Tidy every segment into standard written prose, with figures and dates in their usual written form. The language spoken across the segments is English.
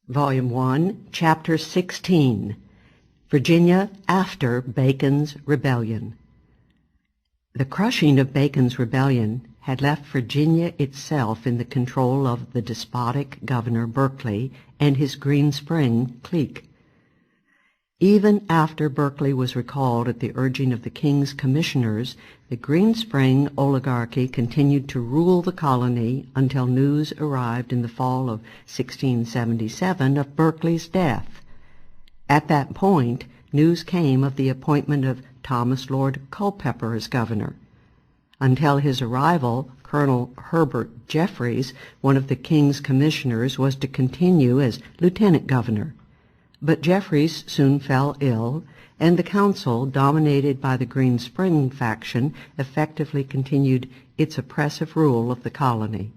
Volume 1, Chapter 16, Virginia after Bacon's Rebellion. The crushing of Bacon's rebellion had left Virginia itself in the control of the despotic Governor Berkeley and his Green Spring clique. Even after Berkeley was recalled at the urging of the King's commissioners, the Green Spring oligarchy continued to rule the colony until news arrived in the fall of 1677 of Berkeley's death. At that point, news came of the appointment of Thomas Lord Culpeper as governor. Until his arrival, Colonel Herbert Jeffreys, one of the King's commissioners, was to continue as lieutenant governor. But Jeffreys soon fell ill, and the council, dominated by the Green Spring faction, effectively continued its oppressive rule of the colony.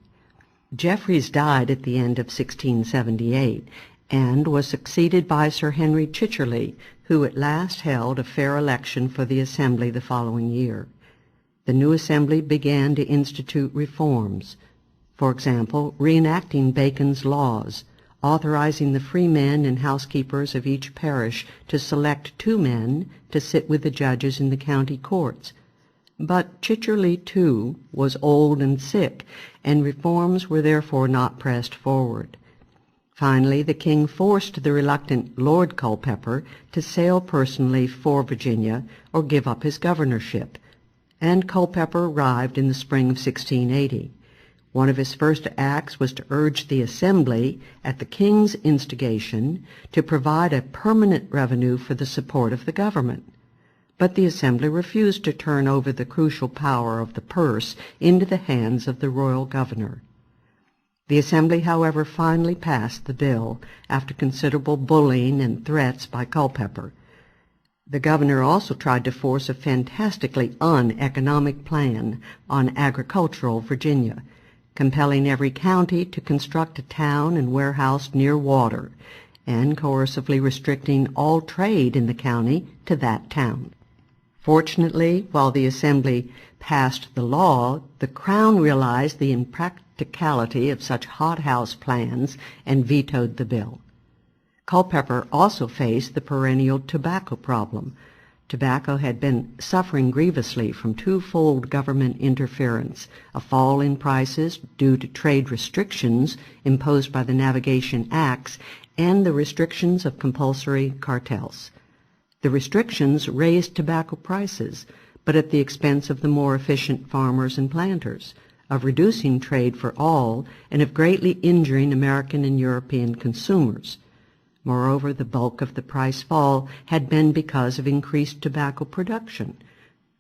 Jeffreys died at the end of 1678, and was succeeded by Sir Henry Chicherley, who at last held a fair election for the Assembly the following year. The new Assembly began to institute reforms, for example, reenacting Bacon's laws, authorizing the freemen and housekeepers of each parish to select 2 men to sit with the judges in the county courts. But Chicherley, too, was old and sick, and reforms were therefore not pressed forward. Finally, the King forced the reluctant Lord Culpeper to sail personally for Virginia or give up his governorship, and Culpeper arrived in the spring of 1680. One of his first acts was to urge the Assembly, at the King's instigation, to provide a permanent revenue for the support of the government. But the Assembly refused to turn over the crucial power of the purse into the hands of the royal governor. The Assembly, however, finally passed the bill after considerable bullying and threats by Culpeper. The governor also tried to force a fantastically uneconomic plan on agricultural Virginia, compelling every county to construct a town and warehouse near water, and coercively restricting all trade in the county to that town. Fortunately, while the Assembly passed the law, the Crown realized the impracticality of such hothouse plans and vetoed the bill. Culpeper also faced the perennial tobacco problem. Tobacco had been suffering grievously from twofold government interference: a fall in prices due to trade restrictions imposed by the Navigation Acts and the restrictions of compulsory cartels. The restrictions raised tobacco prices, but at the expense of the more efficient farmers and planters, of reducing trade for all, and of greatly injuring American and European consumers. Moreover, the bulk of the price fall had been because of increased tobacco production.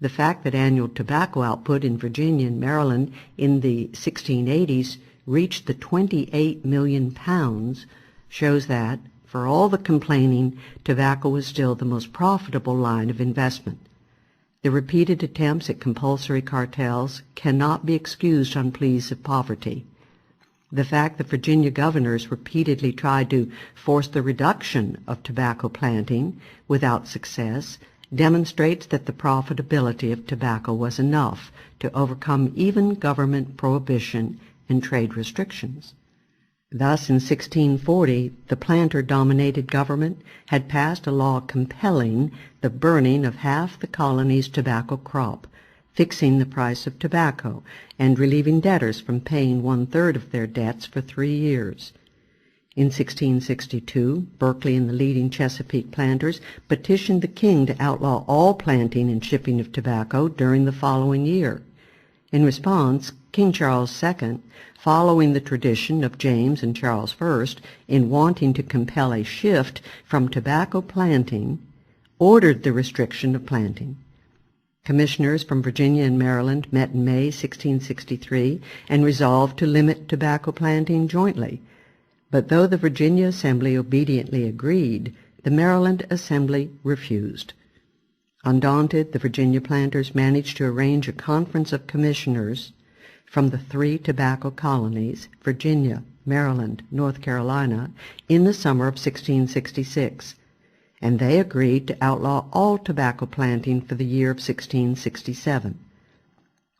The fact that annual tobacco output in Virginia and Maryland in the 1680s reached the 28 million pounds shows that, for all the complaining, tobacco was still the most profitable line of investment. The repeated attempts at compulsory cartels cannot be excused on pleas of poverty. The fact that Virginia governors repeatedly tried to force the reduction of tobacco planting without success demonstrates that the profitability of tobacco was enough to overcome even government prohibition and trade restrictions. Thus, in 1640, the planter-dominated government had passed a law compelling the burning of half the colony's tobacco crop, fixing the price of tobacco, and relieving debtors from paying 1/3 of their debts for 3 years. In 1662, Berkeley and the leading Chesapeake planters petitioned the King to outlaw all planting and shipping of tobacco during the following year. In response, King Charles II, following the tradition of James and Charles I in wanting to compel a shift from tobacco planting, ordered the restriction of planting. Commissioners from Virginia and Maryland met in May 1663 and resolved to limit tobacco planting jointly. But though the Virginia Assembly obediently agreed, the Maryland Assembly refused. Undaunted, the Virginia planters managed to arrange a conference of commissioners from the 3 tobacco colonies, Virginia, Maryland, North Carolina, in the summer of 1666. And they agreed to outlaw all tobacco planting for the year of 1667.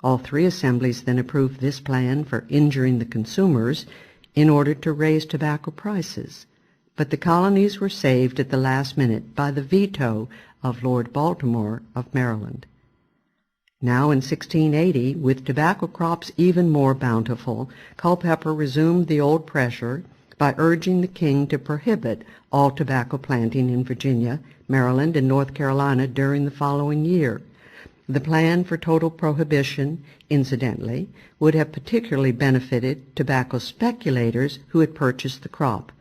All 3 assemblies then approved this plan for injuring the consumers in order to raise tobacco prices, but the colonies were saved at the last minute by the veto of Lord Baltimore of Maryland. Now in 1680, with tobacco crops even more bountiful, Culpeper resumed the old pressure by urging the king to prohibit all tobacco planting in Virginia, Maryland, and North Carolina during the following year. The plan for total prohibition, incidentally, would have particularly benefited tobacco speculators who had purchased the crop.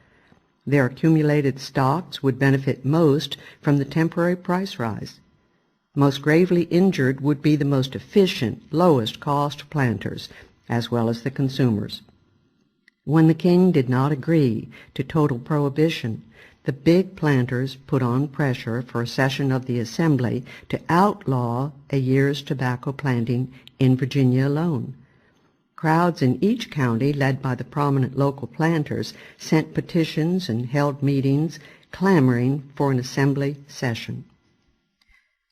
Their accumulated stocks would benefit most from the temporary price rise. Most gravely injured would be the most efficient, lowest-cost planters, as well as the consumers. When the king did not agree to total prohibition, the big planters put on pressure for a session of the Assembly to outlaw a year's tobacco planting in Virginia alone. Crowds in each county, led by the prominent local planters, sent petitions and held meetings clamoring for an Assembly session.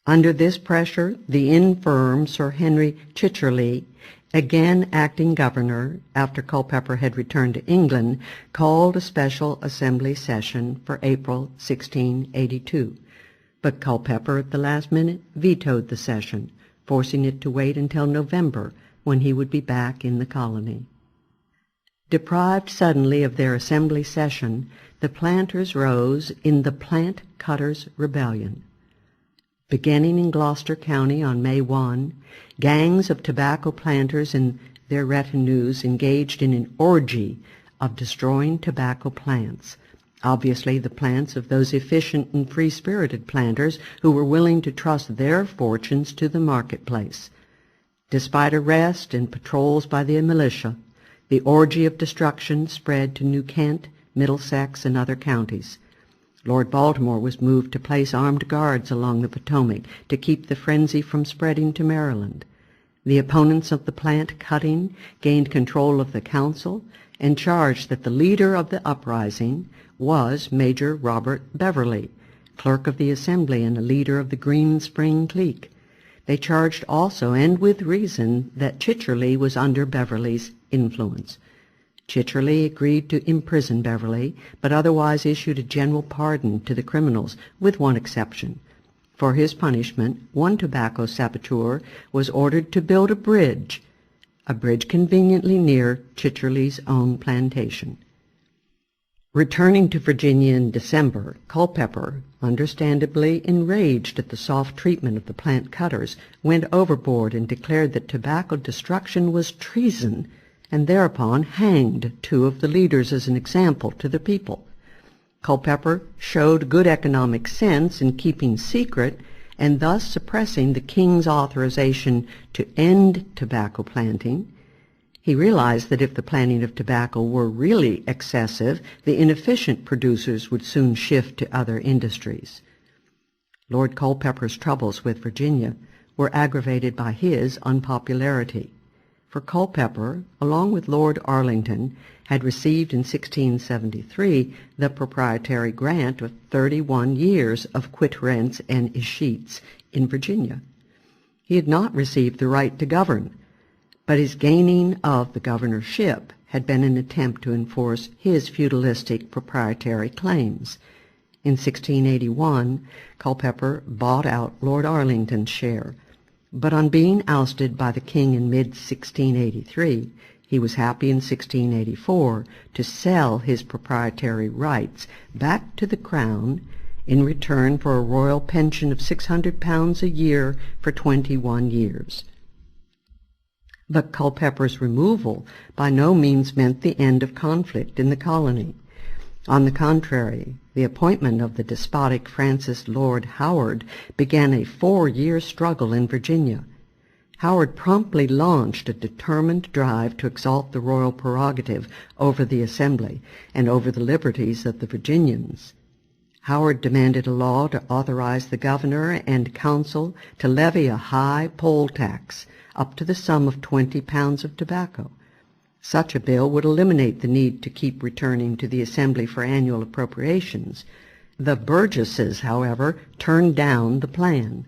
Under this pressure, the infirm Sir Henry Chicherley, again acting governor after Culpeper had returned to England, called a special Assembly session for April 1682. But Culpeper at the last minute vetoed the session, forcing it to wait until November, when he would be back in the colony. Deprived suddenly of their Assembly session, the planters rose in the Plant Cutters' Rebellion. Beginning in Gloucester County on May 1, gangs of tobacco planters and their retinues engaged in an orgy of destroying tobacco plants, obviously the plants of those efficient and free-spirited planters who were willing to trust their fortunes to the marketplace. Despite arrest and patrols by the militia, the orgy of destruction spread to New Kent, Middlesex, and other counties. Lord Baltimore was moved to place armed guards along the Potomac to keep the frenzy from spreading to Maryland. The opponents of the plant cutting gained control of the council and charged that the leader of the uprising was Major Robert Beverly, clerk of the Assembly and a leader of the Green Spring clique. They charged also, and with reason, that Chicherley was under Beverly's influence. Chicherley agreed to imprison Beverly, but otherwise issued a general pardon to the criminals, with one exception. For his punishment, one tobacco saboteur was ordered to build a bridge conveniently near Chicherley's own plantation. Returning to Virginia in December, Culpeper, understandably enraged at the soft treatment of the plant cutters, went overboard and declared that tobacco destruction was treason, and thereupon hanged two of the leaders as an example to the people. Culpeper showed good economic sense in keeping secret and thus suppressing the king's authorization to end tobacco planting. He realized that if the planting of tobacco were really excessive, the inefficient producers would soon shift to other industries. Lord Culpeper's troubles with Virginia were aggravated by his unpopularity. For Culpeper, along with Lord Arlington, had received in 1673 the proprietary grant of 31 years of quit rents and escheats in Virginia. He had not received the right to govern, but his gaining of the governorship had been an attempt to enforce his feudalistic proprietary claims. In 1681, Culpeper bought out Lord Arlington's share, but on being ousted by the king in mid-1683, he was happy in 1684 to sell his proprietary rights back to the crown in return for a royal pension of £600 a year for 21 years. But Culpeper's removal by no means meant the end of conflict in the colony. On the contrary, the appointment of the despotic Francis Lord Howard began a 4-year struggle in Virginia. Howard promptly launched a determined drive to exalt the royal prerogative over the Assembly and over the liberties of the Virginians. Howard demanded a law to authorize the governor and council to levy a high poll tax up to the sum of 20 pounds of tobacco. Such a bill would eliminate the need to keep returning to the Assembly for annual appropriations. The Burgesses, however, turned down the plan.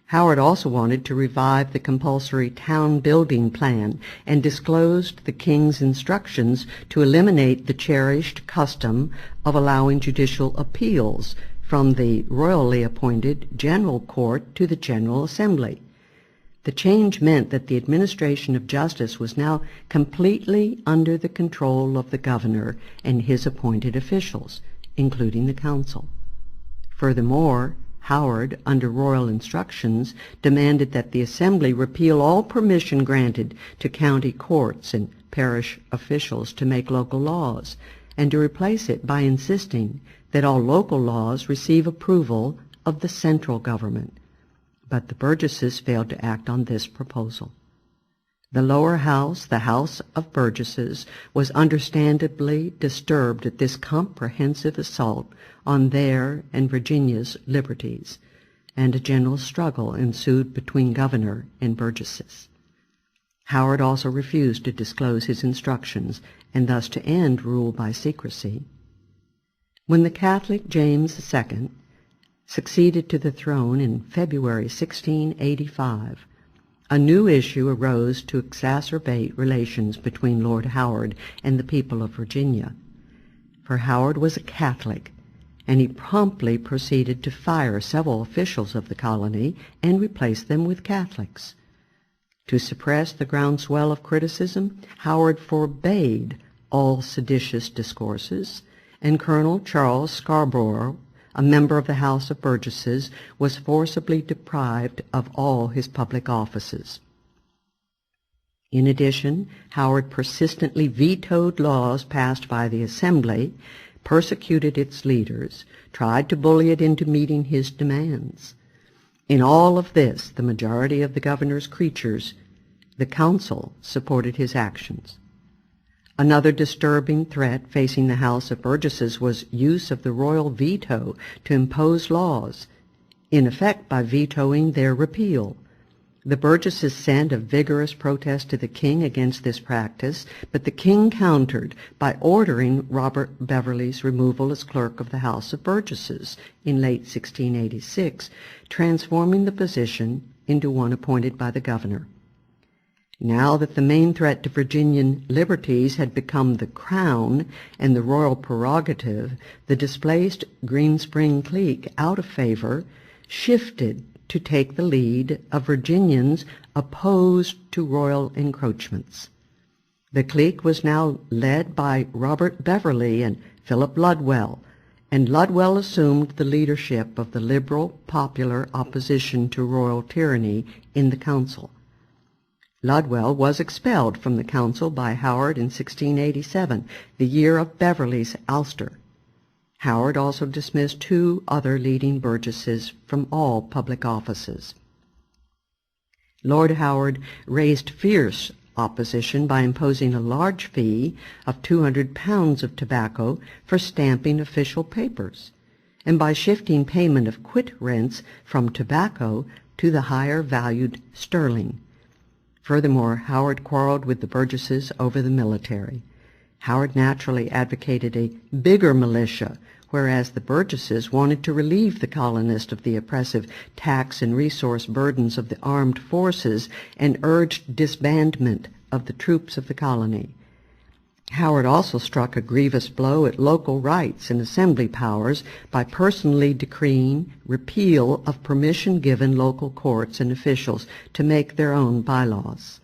Howard also wanted to revive the compulsory town building plan and disclosed the king's instructions to eliminate the cherished custom of allowing judicial appeals from the royally appointed General Court to the General Assembly. The change meant that the administration of justice was now completely under the control of the governor and his appointed officials, including the council. Furthermore, Howard, under royal instructions, demanded that the Assembly repeal all permission granted to county courts and parish officials to make local laws, and to replace it by insisting that all local laws receive approval of the central government. But the Burgesses failed to act on this proposal. The lower house, the House of Burgesses, was understandably disturbed at this comprehensive assault on their and Virginia's liberties, and a general struggle ensued between governor and Burgesses. Howard also refused to disclose his instructions, and thus to end rule by secrecy. When the Catholic James II succeeded to the throne in February 1685, a new issue arose to exacerbate relations between Lord Howard and the people of Virginia. For Howard was a Catholic, and he promptly proceeded to fire several officials of the colony and replace them with Catholics. To suppress the groundswell of criticism, Howard forbade all seditious discourses, and Colonel Charles Scarborough, a member of the House of Burgesses, was forcibly deprived of all his public offices. In addition, Howard persistently vetoed laws passed by the Assembly, persecuted its leaders, tried to bully it into meeting his demands. In all of this, the majority of the governor's creatures, the council, supported his actions. Another disturbing threat facing the House of Burgesses was use of the royal veto to impose laws, in effect by vetoing their repeal. The Burgesses sent a vigorous protest to the king against this practice, but the king countered by ordering Robert Beverley's removal as clerk of the House of Burgesses in late 1686, transforming the position into one appointed by the governor. Now that the main threat to Virginian liberties had become the crown and the royal prerogative, the displaced Greenspring clique, out of favor, shifted to take the lead of Virginians opposed to royal encroachments. The clique was now led by Robert Beverley and Philip Ludwell, and Ludwell assumed the leadership of the liberal popular opposition to royal tyranny in the council. Ludwell was expelled from the council by Howard in 1687, the year of Beverley's ouster. Howard also dismissed 2 other leading Burgesses from all public offices. Lord Howard raised fierce opposition by imposing a large fee of 200 pounds of tobacco for stamping official papers, and by shifting payment of quit rents from tobacco to the higher valued sterling. Furthermore, Howard quarreled with the Burgesses over the military. Howard naturally advocated a bigger militia, whereas the Burgesses wanted to relieve the colonists of the oppressive tax and resource burdens of the armed forces and urged disbandment of the troops of the colony. Howard also struck a grievous blow at local rights and assembly powers by personally decreeing repeal of permission given local courts and officials to make their own bylaws.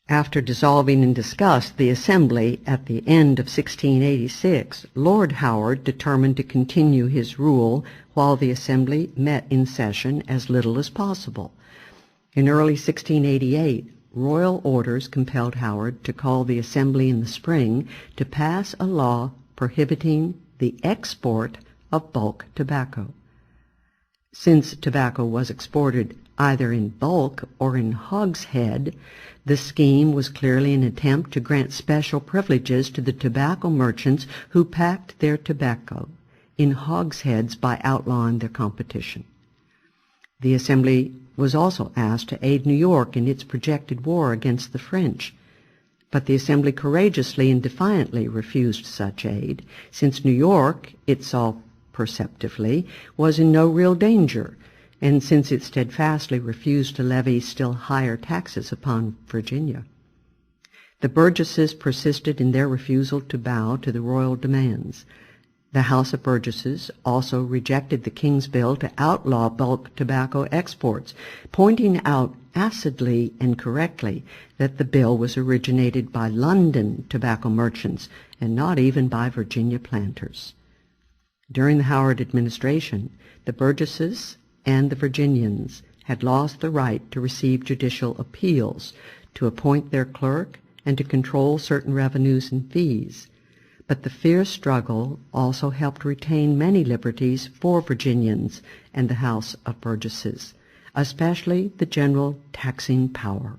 After dissolving in disgust the Assembly at the end of 1686, Lord Howard determined to continue his rule while the Assembly met in session as little as possible. In early 1688, royal orders compelled Howard to call the Assembly in the spring to pass a law prohibiting the export of bulk tobacco. Since tobacco was exported either in bulk or in hogshead, the scheme was clearly an attempt to grant special privileges to the tobacco merchants who packed their tobacco in hogsheads by outlawing their competition. The Assembly was also asked to aid New York in its projected war against the French, but the Assembly courageously and defiantly refused such aid, since New York, it saw perceptively, was in no real danger, and since it steadfastly refused to levy still higher taxes upon Virginia. The Burgesses persisted in their refusal to bow to the royal demands. The House of Burgesses also rejected the King's bill to outlaw bulk tobacco exports, pointing out acidly and correctly that the bill was originated by London tobacco merchants and not even by Virginia planters. During the Howard administration, the Burgesses and the Virginians had lost the right to receive judicial appeals, to appoint their clerk, and to control certain revenues and fees. But the fierce struggle also helped retain many liberties for Virginians and the House of Burgesses, especially the general taxing power.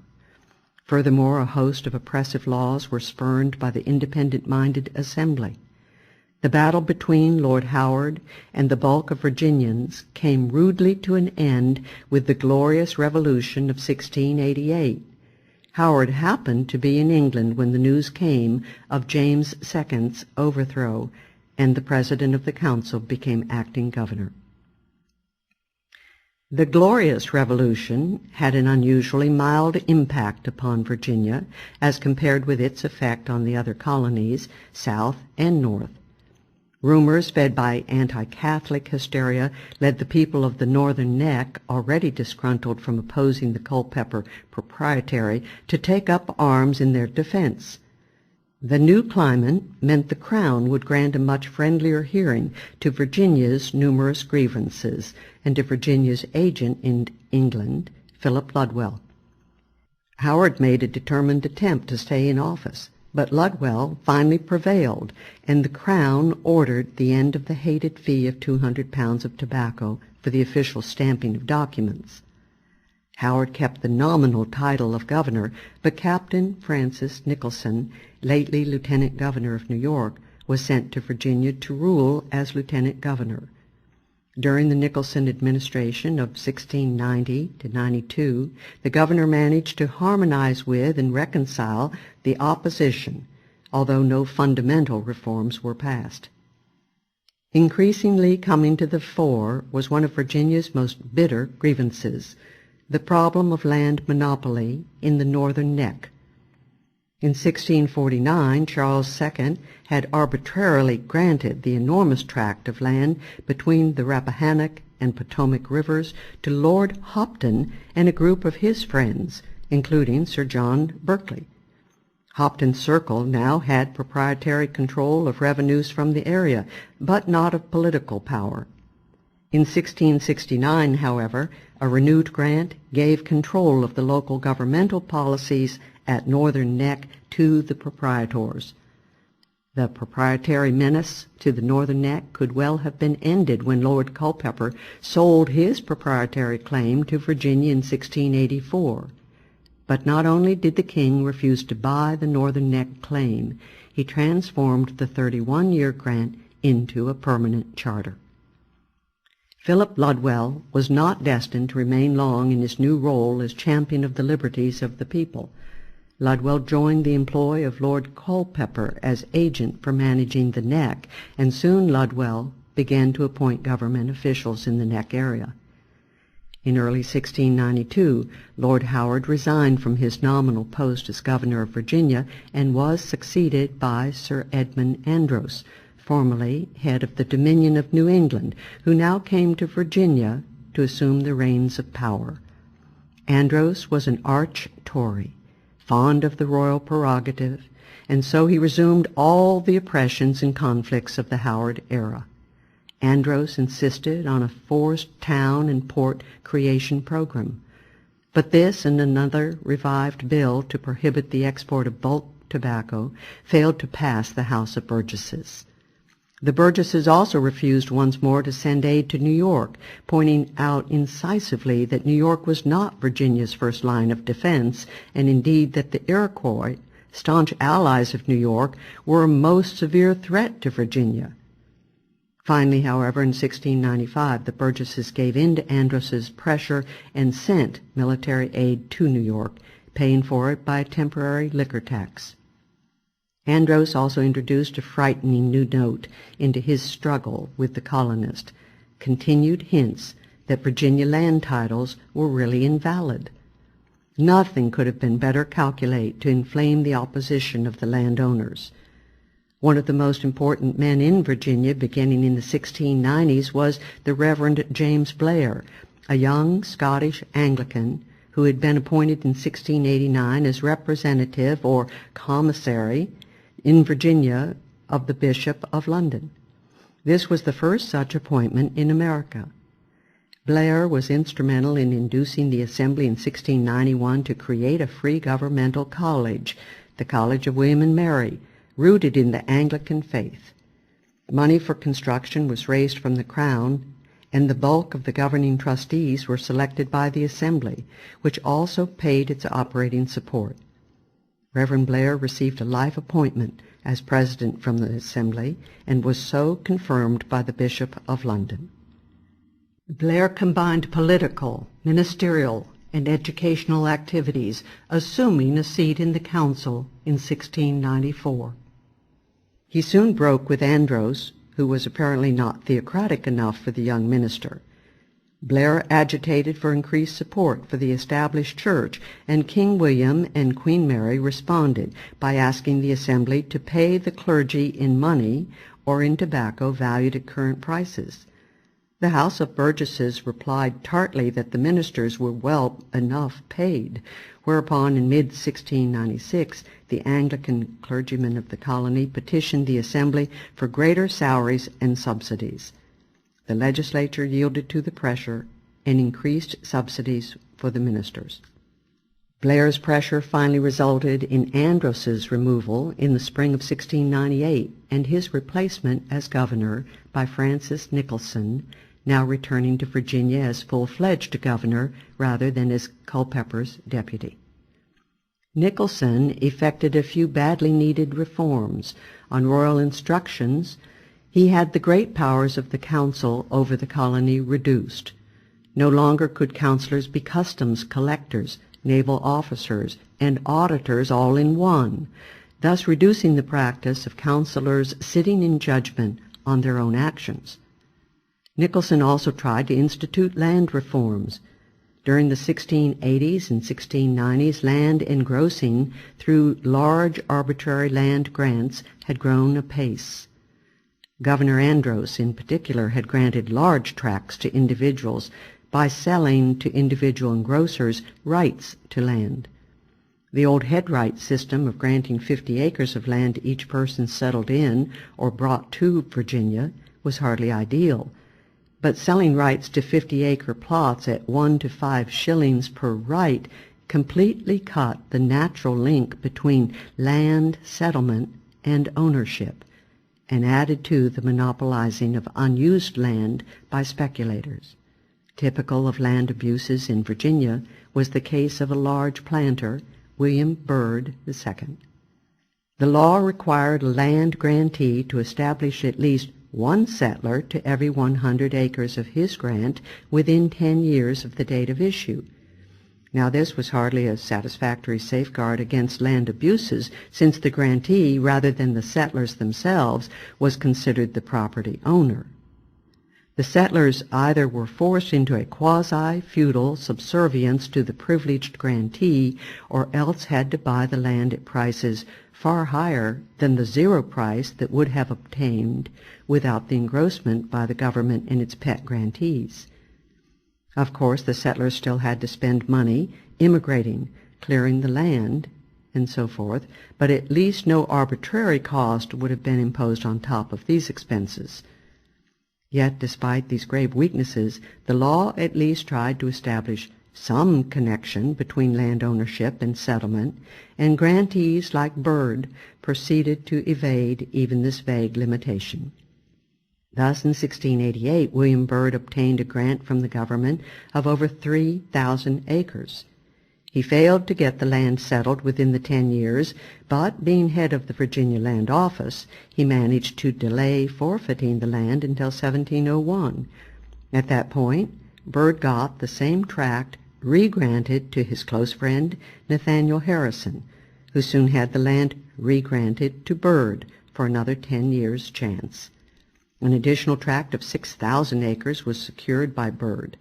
Furthermore, a host of oppressive laws were spurned by the independent-minded Assembly. The battle between Lord Howard and the bulk of Virginians came rudely to an end with the glorious Revolution of 1688. Howard happened to be in England when the news came of James II's overthrow, and the President of the Council became acting governor. The Glorious Revolution had an unusually mild impact upon Virginia as compared with its effect on the other colonies, South and North. Rumors fed by anti-Catholic hysteria led the people of the Northern Neck, already disgruntled from opposing the Culpeper proprietary, to take up arms in their defense. The new climate meant the Crown would grant a much friendlier hearing to Virginia's numerous grievances and to Virginia's agent in England, Philip Ludwell. Howard made a determined attempt to stay in office, but Ludwell finally prevailed, and the Crown ordered the end of the hated fee of 200 pounds of tobacco for the official stamping of documents. Howard kept the nominal title of governor, but Captain Francis Nicholson, lately lieutenant governor of New York, was sent to Virginia to rule as lieutenant governor. During the Nicholson administration of 1690 to 92, the governor managed to harmonize with and reconcile the opposition, although no fundamental reforms were passed. Increasingly coming to the fore was one of Virginia's most bitter grievances, the problem of land monopoly in the Northern Neck. In 1649, Charles II had arbitrarily granted the enormous tract of land between the Rappahannock and Potomac rivers to Lord Hopton and a group of his friends, including Sir John Berkeley. Hopton's circle now had proprietary control of revenues from the area, but not of political power. In 1669, however, a renewed grant gave control of the local governmental policies at Northern Neck to the proprietors. The proprietary menace to the Northern Neck could well have been ended when Lord Culpeper sold his proprietary claim to Virginia in 1684. But not only did the King refuse to buy the Northern Neck claim, he transformed the 31-year grant into a permanent charter. Philip Ludwell was not destined to remain long in his new role as champion of the liberties of the people. Ludwell joined the employ of Lord Culpeper as agent for managing the Neck, and soon Ludwell began to appoint government officials in the Neck area. In early 1692, Lord Howard resigned from his nominal post as governor of Virginia and was succeeded by Sir Edmund Andros, formerly head of the Dominion of New England, who now came to Virginia to assume the reins of power. Andros was an arch Tory, fond of the royal prerogative, and so he resumed all the oppressions and conflicts of the Howard era. Andros insisted on a forced town and port creation program, but this and another revived bill to prohibit the export of bulk tobacco failed to pass the House of Burgesses. The Burgesses also refused once more to send aid to New York, pointing out incisively that New York was not Virginia's first line of defense, and indeed that the Iroquois, staunch allies of New York, were a most severe threat to Virginia. Finally, however, in 1695, the Burgesses gave in to Andros's pressure and sent military aid to New York, paying for it by a temporary liquor tax. Andros also introduced a frightening new note into his struggle with the colonist, continued hints that Virginia land titles were really invalid. Nothing could have been better calculated to inflame the opposition of the landowners. One of the most important men in Virginia beginning in the 1690s was the Reverend James Blair, a young Scottish Anglican who had been appointed in 1689 as representative or commissary in Virginia of the Bishop of London. This was the first such appointment in America. Blair was instrumental in inducing the Assembly in 1691 to create a free governmental college, the College of William and Mary, rooted in the Anglican faith. Money for construction was raised from the Crown, and the bulk of the governing trustees were selected by the Assembly, which also paid its operating support. Reverend Blair received a life appointment as president from the Assembly and was so confirmed by the Bishop of London. Blair combined political, ministerial, and educational activities, assuming a seat in the council in 1694. He soon broke with Andros, who was apparently not theocratic enough for the young minister. Blair agitated for increased support for the established church, and King William and Queen Mary responded by asking the Assembly to pay the clergy in money or in tobacco valued at current prices. The House of Burgesses replied tartly that the ministers were well enough paid, whereupon in mid-1696 the Anglican clergymen of the colony petitioned the Assembly for greater salaries and subsidies. The legislature yielded to the pressure and increased subsidies for the ministers. Blair's pressure finally resulted in Andros's removal in the spring of 1698 and his replacement as governor by Francis Nicholson, now returning to Virginia as full-fledged governor rather than as Culpeper's deputy. Nicholson effected a few badly needed reforms. On royal instructions, he had the great powers of the council over the colony reduced. No longer could councilors be customs collectors, naval officers, and auditors all in one, thus reducing the practice of councilors sitting in judgment on their own actions. Nicholson also tried to institute land reforms. During the 1680s and 1690s, land engrossing through large arbitrary land grants had grown apace. Governor Andros, in particular, had granted large tracts to individuals by selling to individual engrossers rights to land. The old headright system of granting 50 acres of land to each person settled in or brought to Virginia was hardly ideal, but selling rights to 50-acre plots at 1 to 5 shillings per right completely cut the natural link between land settlement and ownership, and added to the monopolizing of unused land by speculators. Typical of land abuses in Virginia was the case of a large planter, William Byrd II. The law required a land grantee to establish at least one settler to every 100 acres of his grant within 10 years of the date of issue. Now this was hardly a satisfactory safeguard against land abuses, since the grantee, rather than the settlers themselves, was considered the property owner. The settlers either were forced into a quasi-feudal subservience to the privileged grantee, or else had to buy the land at prices far higher than the zero price that would have obtained without the engrossment by the government and its pet grantees. Of course, the settlers still had to spend money immigrating, clearing the land, and so forth, but at least no arbitrary cost would have been imposed on top of these expenses. Yet, despite these grave weaknesses, the law at least tried to establish some connection between land ownership and settlement, and grantees like Byrd proceeded to evade even this vague limitation. Thus, in 1688, William Byrd obtained a grant from the government of over 3,000 acres. He failed to get the land settled within the 10 years, but being head of the Virginia Land Office, he managed to delay forfeiting the land until 1701. At that point, Byrd got the same tract re-granted to his close friend Nathaniel Harrison, who soon had the land re-granted to Byrd for another 10 years' chance. An additional tract of 6,000 acres was secured by Byrd,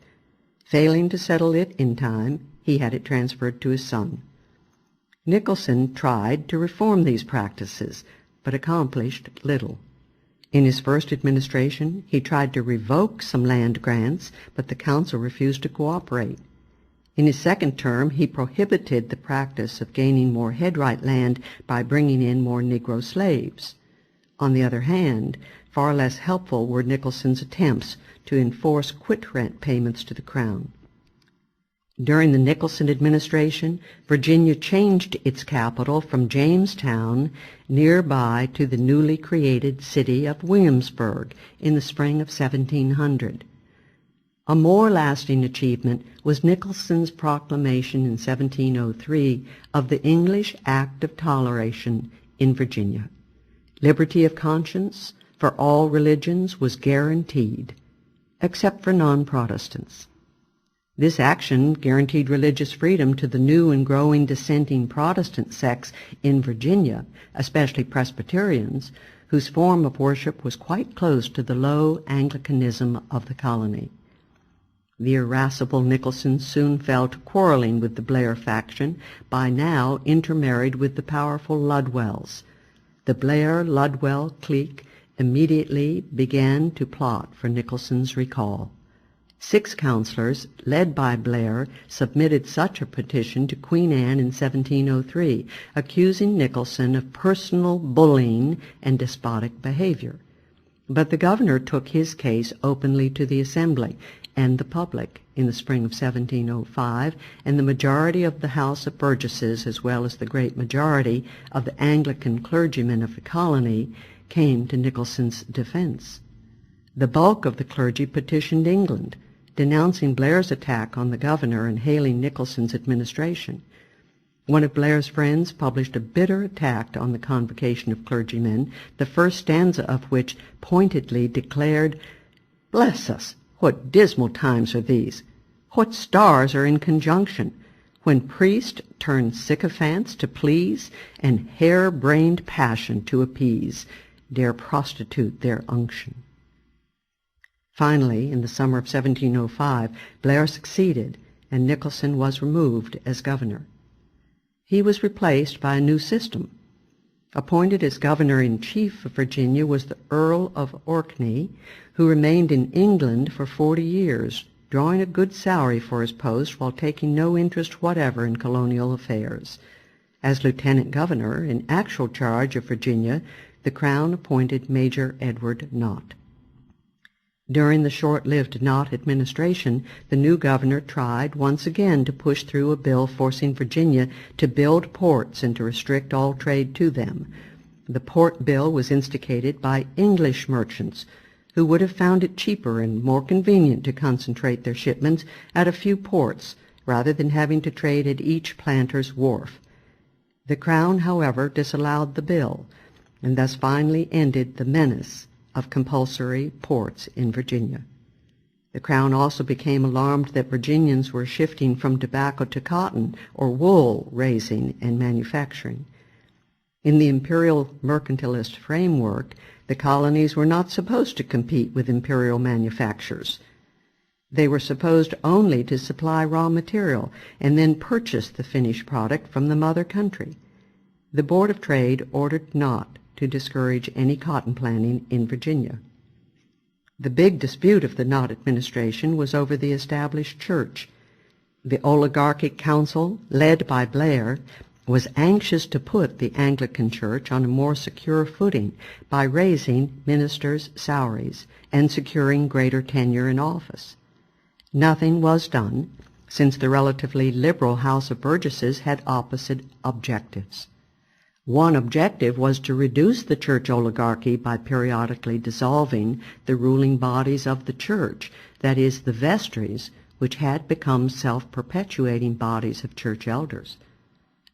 Failing to settle it in time, he had it transferred to his son. Nicholson tried to reform these practices, but accomplished little. In his first administration, he tried to revoke some land grants, but the council refused to cooperate. In his second term, he prohibited the practice of gaining more headright land by bringing in more Negro slaves. On the other hand, far less helpful were Nicholson's attempts to enforce quit-rent payments to the Crown. During the Nicholson administration, Virginia changed its capital from Jamestown nearby to the newly created city of Williamsburg in the spring of 1700. A more lasting achievement was Nicholson's proclamation in 1703 of the English Act of Toleration in Virginia. Liberty of conscience for all religions was guaranteed, except for non-Protestants. This action guaranteed religious freedom to the new and growing dissenting Protestant sects in Virginia, especially Presbyterians, whose form of worship was quite close to the low Anglicanism of the colony. The irascible Nicholson soon fell to quarreling with the Blair faction, by now intermarried with the powerful Ludwells. The Blair-Ludwell clique immediately began to plot for Nicholson's recall. 6 councilors, led by Blair, submitted such a petition to Queen Anne in 1703, accusing Nicholson of personal bullying and despotic behavior. But the governor took his case openly to the Assembly and the public in the spring of 1705, and the majority of the House of Burgesses, as well as the great majority of the Anglican clergymen of the colony, came to Nicholson's defense. The bulk of the clergy petitioned England, denouncing Blair's attack on the governor and hailing Nicholson's administration. One of Blair's friends published a bitter attack on the convocation of clergymen, the first stanza of which pointedly declared, "Bless us, what dismal times are these! What stars are in conjunction, when priest turns sycophants to please, and hare-brained passion to appease, dare prostitute their unction." Finally, in the summer of 1705, Blair succeeded, and Nicholson was removed as governor. He was replaced by a new system. Appointed as governor-in-chief of Virginia was the Earl of Orkney, who remained in England for 40 years, drawing a good salary for his post while taking no interest whatever in colonial affairs. As lieutenant governor, in actual charge of Virginia, the Crown appointed Major Edward Nott. During the short-lived Nott administration, the new governor tried once again to push through a bill forcing Virginia to build ports and to restrict all trade to them. The port bill was instigated by English merchants, who would have found it cheaper and more convenient to concentrate their shipments at a few ports rather than having to trade at each planter's wharf. The Crown, however, disallowed the bill, and thus finally ended the menace of compulsory ports in Virginia. The Crown also became alarmed that Virginians were shifting from tobacco to cotton or wool raising and manufacturing. In the imperial mercantilist framework, the colonies were not supposed to compete with imperial manufactures. They were supposed only to supply raw material and then purchase the finished product from the mother country. The Board of Trade ordered Nott to discourage any cotton planting in Virginia. The big dispute of the Nott administration was over the established church. The oligarchic council, led by Blair, was anxious to put the Anglican Church on a more secure footing by raising ministers' salaries and securing greater tenure in office. Nothing was done, since the relatively liberal House of Burgesses had opposite objectives. One objective was to reduce the church oligarchy by periodically dissolving the ruling bodies of the church, that is, the vestries, which had become self-perpetuating bodies of church elders.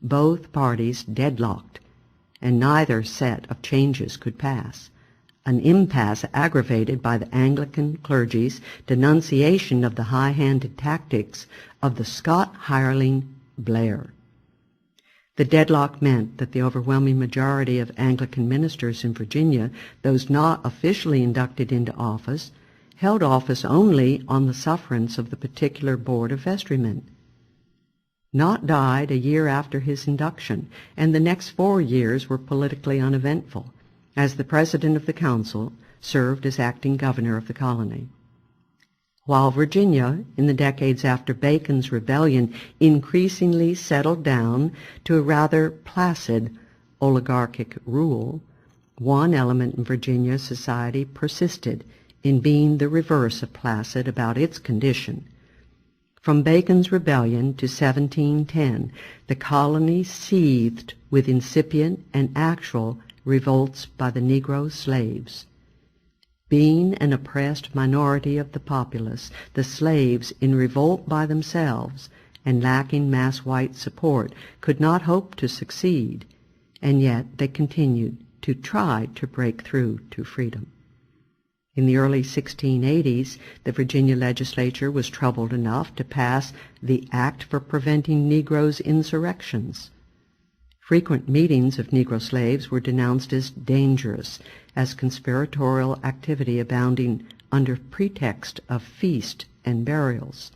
Both parties deadlocked, and neither set of changes could pass, an impasse aggravated by the Anglican clergy's denunciation of the high-handed tactics of the Scot hireling Blair. The deadlock meant that the overwhelming majority of Anglican ministers in Virginia, those not officially inducted into office, held office only on the sufferance of the particular board of vestrymen. Nott died a year after his induction, and the next 4 years were politically uneventful, as the president of the council served as acting governor of the colony. While Virginia, in the decades after Bacon's rebellion, increasingly settled down to a rather placid oligarchic rule, one element in Virginia society persisted in being the reverse of placid about its condition. From Bacon's rebellion to 1710, the colony seethed with incipient and actual revolts by the Negro slaves. Being an oppressed minority of the populace, the slaves, in revolt by themselves and lacking mass white support, could not hope to succeed, and yet they continued to try to break through to freedom. In the early 1680s, the Virginia legislature was troubled enough to pass the Act for Preventing Negroes' Insurrections. Frequent meetings of Negro slaves were denounced as dangerous, as conspiratorial activity abounding under pretext of feast and burials.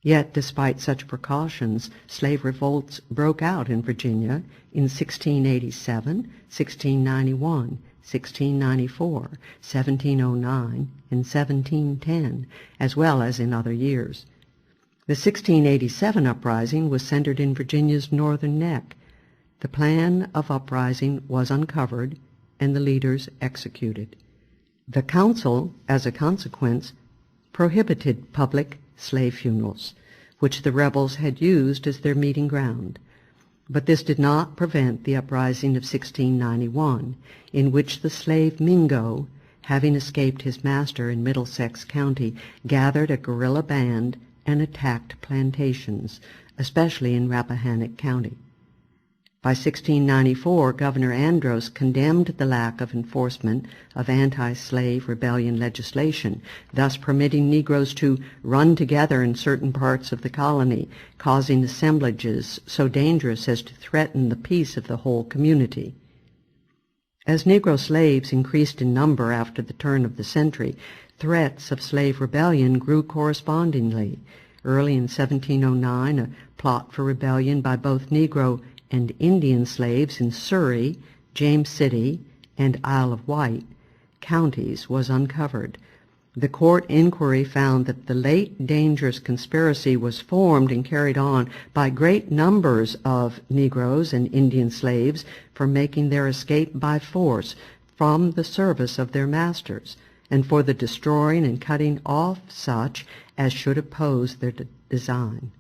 Yet, despite such precautions, slave revolts broke out in Virginia in 1687, 1691, 1694, 1709, and 1710, as well as in other years. The 1687 uprising was centered in Virginia's northern neck. The plan of uprising was uncovered and the leaders executed. The council, as a consequence, prohibited public slave funerals, which the rebels had used as their meeting ground. But this did not prevent the uprising of 1691, in which the slave Mingo, having escaped his master in Middlesex County, gathered a guerrilla band and attacked plantations, especially in Rappahannock County. By 1694, Governor Andros condemned the lack of enforcement of anti-slave rebellion legislation, thus permitting Negroes to run together in certain parts of the colony, causing assemblages so dangerous as to threaten the peace of the whole community. As Negro slaves increased in number after the turn of the century, threats of slave rebellion grew correspondingly. Early in 1709, a plot for rebellion by both Negro and Indian slaves in Surrey, James City, and Isle of Wight counties was uncovered. The court inquiry found that the late dangerous conspiracy was formed and carried on by great numbers of Negroes and Indian slaves for making their escape by force from the service of their masters, and for the destroying and cutting off such as should oppose their design.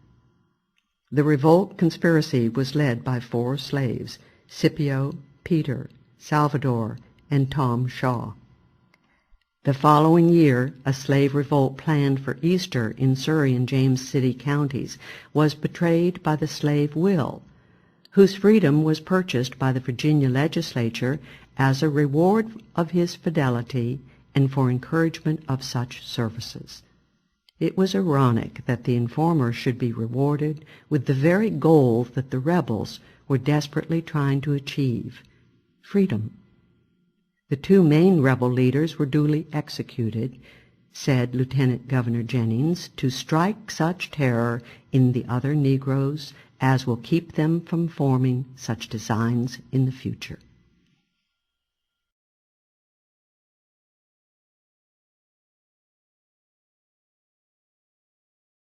The revolt conspiracy was led by 4 slaves, Scipio, Peter, Salvador, and Tom Shaw. The following year, a slave revolt planned for Easter in Surrey and James City counties was betrayed by the slave Will, whose freedom was purchased by the Virginia legislature as a reward of his fidelity and for encouragement of such services. It was ironic that the informer should be rewarded with the very goal that the rebels were desperately trying to achieve, freedom. The 2 main rebel leaders were duly executed, said Lieutenant Governor Jennings, to strike such terror in the other Negroes as will keep them from forming such designs in the future.